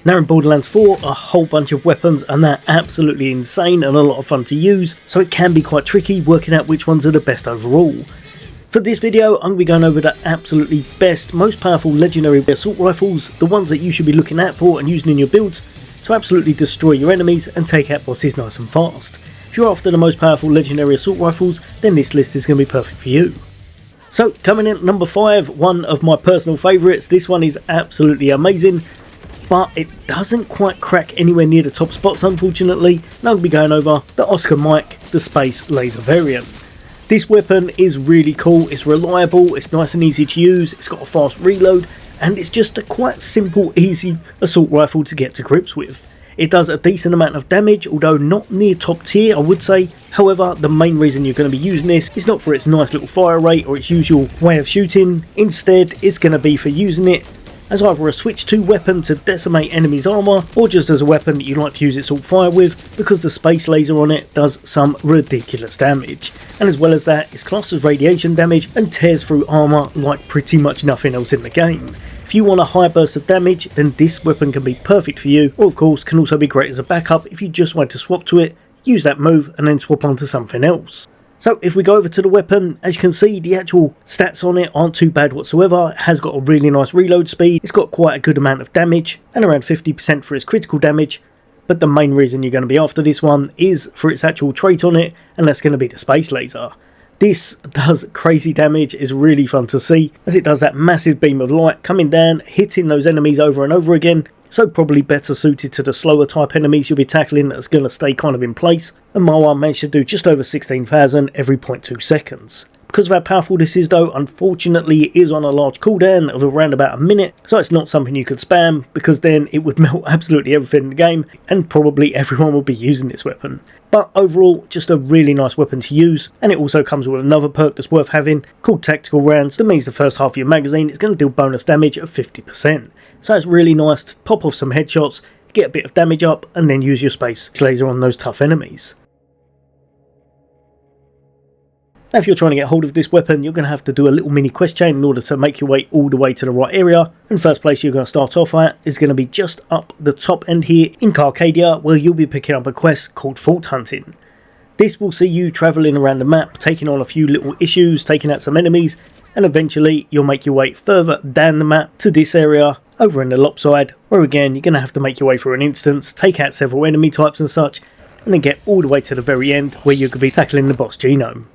Now in Borderlands 4, a whole bunch of weapons, and they're absolutely insane and a lot of fun to use, so it can be quite tricky working out which ones are the best overall. For this video, I'm going to be going over the absolutely best, most powerful legendary assault rifles, the ones that you should be looking out for and using in your builds to absolutely destroy your enemies and take out bosses nice and fast. If you're after the most powerful legendary assault rifles, then this list is going to be perfect for you. So coming in at number 5, one of my personal favourites. This one is absolutely amazing, but it doesn't quite crack anywhere near the top spots unfortunately. Now I'm going to be going over the Oscar Mike, the Space Laser variant. This weapon is really cool, it's reliable, it's nice and easy to use, it's got a fast reload, and it's just a quite simple, easy assault rifle to get to grips with. It does a decent amount of damage, although not near top tier I would say. However, the main reason you're going to be using this is not for its nice little fire rate or its usual way of shooting. Instead, it's going to be for using it as either a switch 2 weapon to decimate enemies' armour, or just as a weapon that you like to use its alt fire with, because the space laser on it does some ridiculous damage. And as well as that, it's classed as radiation damage and tears through armour like pretty much nothing else in the game. If you want a high burst of damage, then this weapon can be perfect for you, or of course can also be great as a backup if you just want to swap to it, use that move and then swap onto something else. So if we go over to the weapon, as you can see, the actual stats on it aren't too bad whatsoever. It has got a really nice reload speed, it's got quite a good amount of damage, and around 50% for its critical damage. But the main reason you're going to be after this one is for its actual trait on it, and that's going to be the space laser. This does crazy damage, it's really fun to see, as it does that massive beam of light coming down, hitting those enemies over and over again. So probably better suited to the slower type enemies you'll be tackling that's going to stay kind of in place, and my one managed to do just over 16,000 every 0.2 seconds. Because of how powerful this is though, unfortunately it is on a large cooldown of around about a minute, so it's not something you could spam, because then it would melt absolutely everything in the game, and probably everyone will be using this weapon. But overall, just a really nice weapon to use, and it also comes with another perk that's worth having, called Tactical Rounds. That means the first half of your magazine is going to deal bonus damage of 50%. So it's really nice to pop off some headshots, get a bit of damage up, and then use your space laser on those tough enemies. Now if you're trying to get hold of this weapon, you're going to have to do a little mini quest chain in order to make your way all the way to the right area. And first place you're going to start off at is going to be just up the top end here in Carcadia, where you'll be picking up a quest called Fault Hunting. This will see you travelling around the map, taking on a few little issues, taking out some enemies, and eventually you'll make your way further down the map to this area over in the Lopside, where again you're going to have to make your way through an instance, take out several enemy types and such, and then get all the way to the very end where you could be tackling the boss Genome.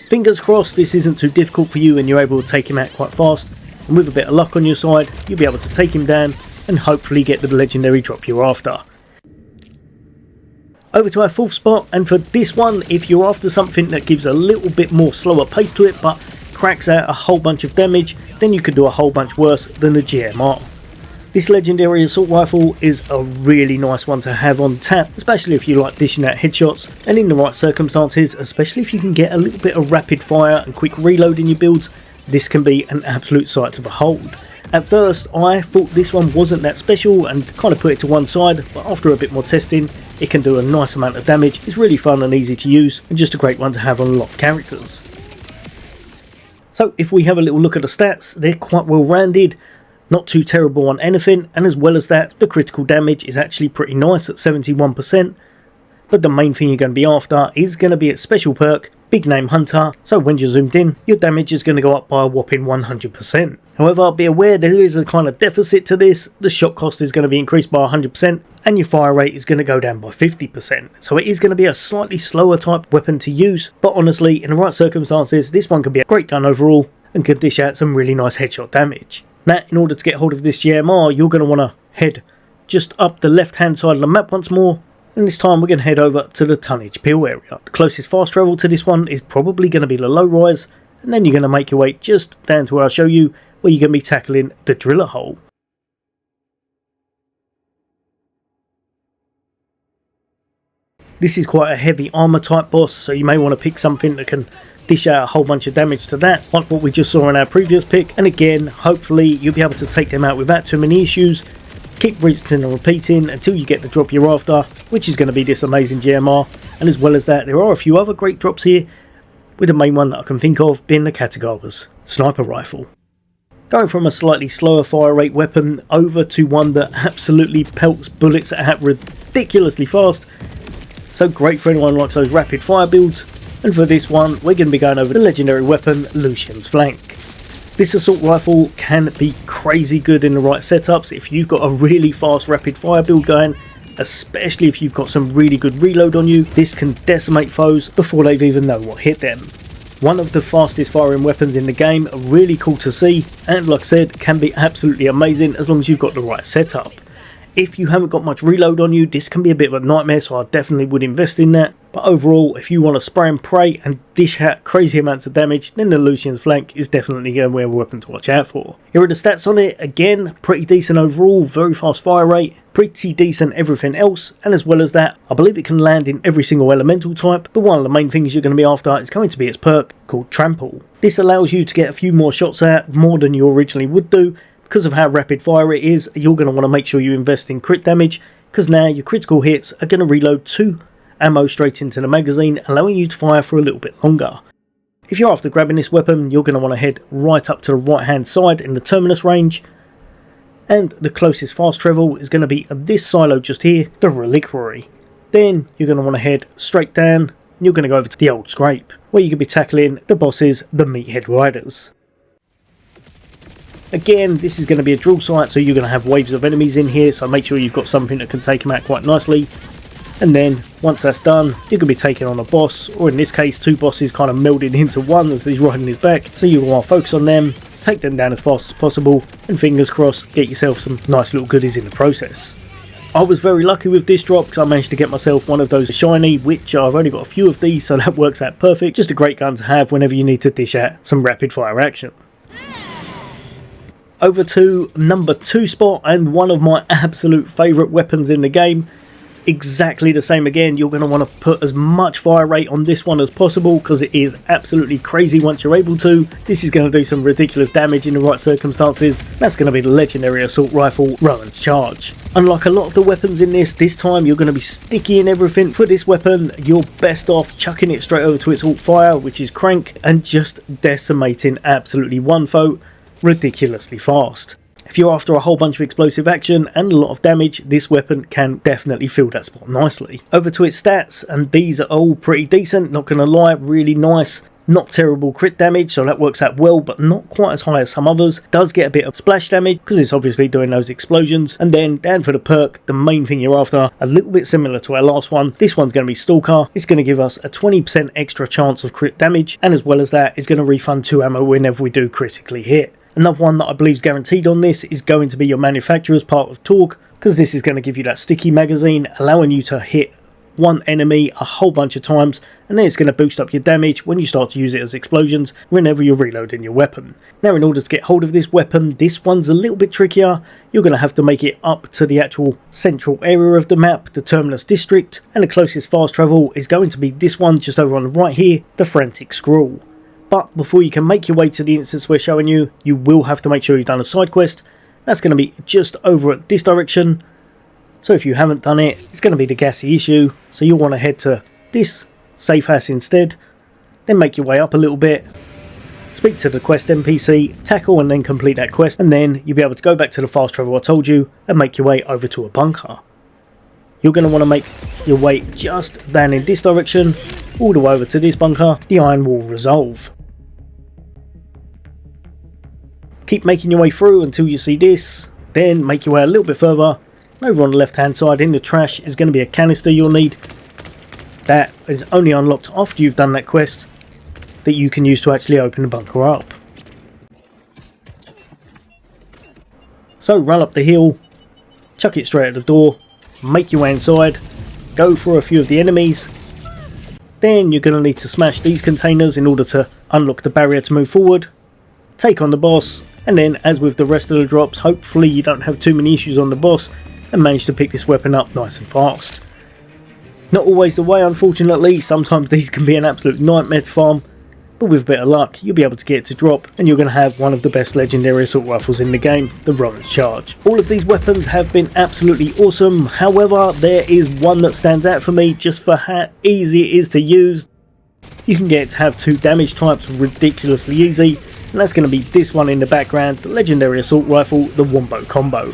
Fingers crossed this isn't too difficult for you and you're able to take him out quite fast, and with a bit of luck on your side you'll be able to take him down and hopefully get the legendary drop you're after. Over to our 4th spot, and for this one, if you're after something that gives a little bit more slower pace to it but cracks out a whole bunch of damage, then you could do a whole bunch worse than the GMR. This legendary assault rifle is a really nice one to have on tap, especially if you like dishing out headshots, and in the right circumstances, especially if you can get a little bit of rapid fire and quick reload in your builds, this can be an absolute sight to behold. At first I thought this one wasn't that special and kind of put it to one side, but after a bit more testing it can do a nice amount of damage. It's really fun and easy to use, and just a great one to have on a lot of characters. So if we have a little look at the stats, they're quite well rounded. Not too terrible on anything, and as well as that, the critical damage is actually pretty nice at 71%, but the main thing you're going to be after is going to be its special perk, Big Name Hunter, so when you're zoomed in, your damage is going to go up by a whopping 100%. However, be aware there is a kind of deficit to this. The shot cost is going to be increased by 100%, and your fire rate is going to go down by 50%, so it is going to be a slightly slower type weapon to use, but honestly, in the right circumstances, this one can be a great gun overall, and can dish out some really nice headshot damage. Now, in order to get hold of this GMR, you're going to want to head just up the left hand side of the map once more, and this time we're going to head over to the Tonnage Peel area. The closest fast travel to this one is probably going to be the low rise, and then you're going to make your way just down to where I'll show you, where you're going to be tackling the Driller Hole. This is quite a heavy armour type boss, so you may want to pick something that can dish out a whole bunch of damage to that, like what we just saw in our previous pick, and again hopefully you'll be able to take them out without too many issues. Keep rinsing and repeating until you get the drop you're after, which is going to be this amazing GMR, and as well as that there are a few other great drops here, with the main one that I can think of being the Katagawa's sniper rifle. Going from a slightly slower fire rate weapon over to one that absolutely pelts bullets at ridiculously fast. So great for anyone who likes those rapid fire builds. And for this one, we're going to be going over the legendary weapon Lucians Flank. This assault rifle can be crazy good in the right setups if you've got a really fast rapid fire build going, especially if you've got some really good reload on you. This can decimate foes before they've even known what hit them. One of the fastest firing weapons in the game, really cool to see, and like I said, can be absolutely amazing as long as you've got the right setup. If you haven't got much reload on you, this can be a bit of a nightmare, so I definitely would invest in that. But overall, if you want to spray and pray and dish out crazy amounts of damage, then the Lucians Flank is definitely a weapon to watch out for. Here are the stats on it. Again, pretty decent overall, very fast fire rate, pretty decent everything else, and as well as that, I believe it can land in every single elemental type, but one of the main things you're going to be after is going to be its perk called Trample. This allows you to get a few more shots out, more than you originally would do. Because of how rapid fire it is, you're going to want to make sure you invest in crit damage, because now your critical hits are going to reload 2 ammo straight into the magazine, allowing you to fire for a little bit longer. If you're after grabbing this weapon, you're going to want to head right up to the right hand side in the terminus range, and the closest fast travel is going to be at this silo just here, the Reliquary. Then you're going to want to head straight down, and you're going to go over to the Old Scrape, where you can be tackling the bosses, the Meathead Riders. Again, this is going to be a drill site, so you're going to have waves of enemies in here, so make sure you've got something that can take them out quite nicely. And then, once that's done, you can be taking on a boss, or in this case, 2 bosses kind of melded into one as he's riding his back. So you want to focus on them, take them down as fast as possible, and fingers crossed, get yourself some nice little goodies in the process. I was very lucky with this drop because I managed to get myself one of those shiny, which I've only got a few of these, so that works out perfect. Just a great gun to have whenever you need to dish out some rapid fire action. Over to number 2 spot, and one of my absolute favourite weapons in the game. Exactly the same again, you're going to want to put as much fire rate on this one as possible because it is absolutely crazy once you're able to. This is going to do some ridiculous damage in the right circumstances. That's going to be the legendary assault rifle Rowans Charge. Unlike a lot of the weapons in this time you're going to be sticky in everything. For this weapon, you're best off chucking it straight over to its alt fire, which is Crank, and just decimating absolutely one foe ridiculously fast. If you're after a whole bunch of explosive action and a lot of damage, this weapon can definitely fill that spot nicely. Over to its stats, and these are all pretty decent, not gonna lie, really nice. Not terrible crit damage, so that works out well, but not quite as high as some others. Does get a bit of splash damage because it's obviously doing those explosions. And then down for the perk, the main thing you're after, a little bit similar to our last one. This one's going to be Stalker. It's going to give us a 20% extra chance of crit damage, and as well as that, it's going to refund 2 ammo whenever we do critically hit. Another one that I believe is guaranteed on this is going to be your manufacturer's part of Torque, because this is going to give you that sticky magazine, allowing you to hit one enemy a whole bunch of times, and then it's going to boost up your damage when you start to use it as explosions whenever you're reloading your weapon. Now, in order to get hold of this weapon, this one's a little bit trickier. You're going to have to make it up to the actual central area of the map, the Terminus District, and the closest fast travel is going to be this one just over on the right here, the Frantic Scroll. But before you can make your way to the instance we're showing you, you will have to make sure you've done a side quest. That's going to be just over at this direction. So if you haven't done it, it's going to be the gassy issue. So you'll want to head to this safe house instead. Then make your way up a little bit. Speak to the quest NPC, tackle and then complete that quest. And then you'll be able to go back to the fast travel I told you and make your way over to a bunker. You're going to want to make your way just down in this direction, all the way over to this bunker, the Iron Wall Resolve. Keep making your way through until you see this, then make your way a little bit further. Over on the left hand side in the trash is going to be a canister you'll need. That is only unlocked after you've done that quest, that you can use to actually open the bunker up. So run up the hill, chuck it straight at the door, make your way inside, go for a few of the enemies. Then you're going to need to smash these containers in order to unlock the barrier to move forward. Take on the boss, and then as with the rest of the drops, hopefully you don't have too many issues on the boss and manage to pick this weapon up nice and fast. Not always the way, unfortunately. Sometimes these can be an absolute nightmare to farm, but with a bit of luck you'll be able to get it to drop, and you're going to have one of the best legendary assault rifles in the game, the Rowans Charge. All of these weapons have been absolutely awesome. However, there is one that stands out for me just for how easy it is to use. You can get it to have 2 damage types ridiculously easy, and and that's going to be this one in the background, the legendary assault rifle, the Wombo Combo.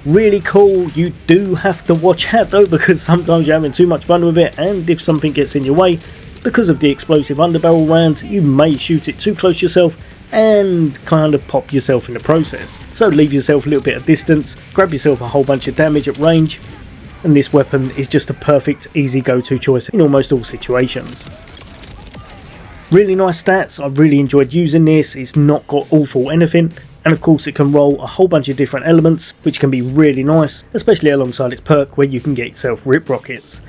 Really cool. You do have to watch out though, because sometimes you're having too much fun with it, and if something gets in your way, because of the explosive underbarrel rounds, you may shoot it too close yourself and kind of pop yourself in the process. So leave yourself a little bit of distance, grab yourself a whole bunch of damage at range, and this weapon is just a perfect, easy go-to choice in almost all situations. Really nice stats. I really enjoyed using this. It's not got awful anything, and of course it can roll a whole bunch of different elements, which can be really nice, especially alongside its perk where you can get yourself rip rockets.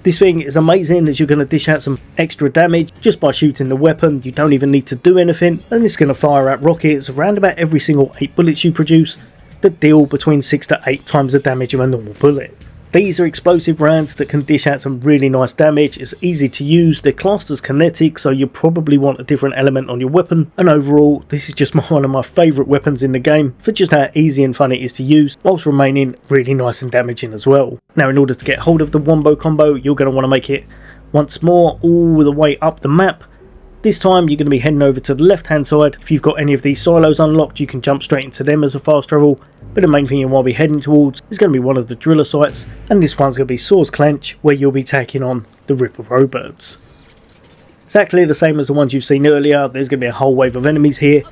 This thing is amazing, as you're going to dish out some extra damage just by shooting the weapon. You don't even need to do anything, and it's going to fire out rockets around about every single 8 bullets you produce that deal between 6 to 8 times the damage of a normal bullet. These are explosive rounds that can dish out some really nice damage. It's easy to use, they're classed as kinetic, so you probably want a different element on your weapon, and overall this is just one of my favourite weapons in the game for just how easy and fun it is to use, whilst remaining really nice and damaging as well. Now, in order to get hold of the Wombo Combo, you're going to want to make it once more all the way up the map. This time you're going to be heading over to the left hand side. If you've got any of these silos unlocked, you can jump straight into them as a fast travel, but the main thing you want to be heading towards is going to be one of the driller sites, and this one's going to be Saw's Clench, where you'll be taking on the Ripper Robirds. Exactly the same as the ones you've seen earlier. There's going to be a whole wave of enemies here.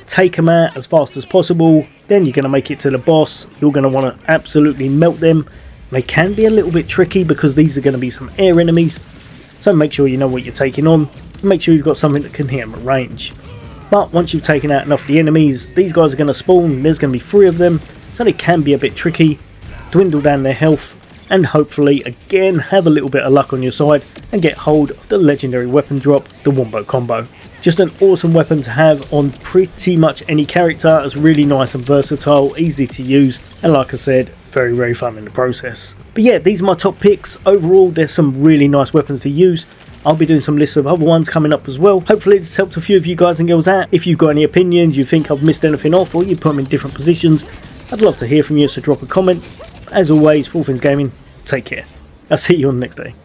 Take them out as fast as possible, then you're going to make it to the boss. You're going to want to absolutely melt them. They can be a little bit tricky because these are going to be some air enemies, so make sure you know what you're taking on. Make sure you've got something that can hit them at range. But once you've taken out enough of the enemies, these guys are going to spawn. There's going to be 3 of them, so they can be a bit tricky. Dwindle down their health, and hopefully again have a little bit of luck on your side and get hold of the legendary weapon drop, the Wombo Combo. Just an awesome weapon to have on pretty much any character. It's really nice and versatile, easy to use, and like I said, very fun in the process. But yeah, these are my top picks. Overall, there's some really nice weapons to use. I'll be doing some lists of other ones coming up as well. Hopefully this helped a few of you guys and girls out. If you've got any opinions, you think I've missed anything off, or you put them in different positions, I'd love to hear from you, so drop a comment. As always, for all things gaming, take care. I'll see you on the next day.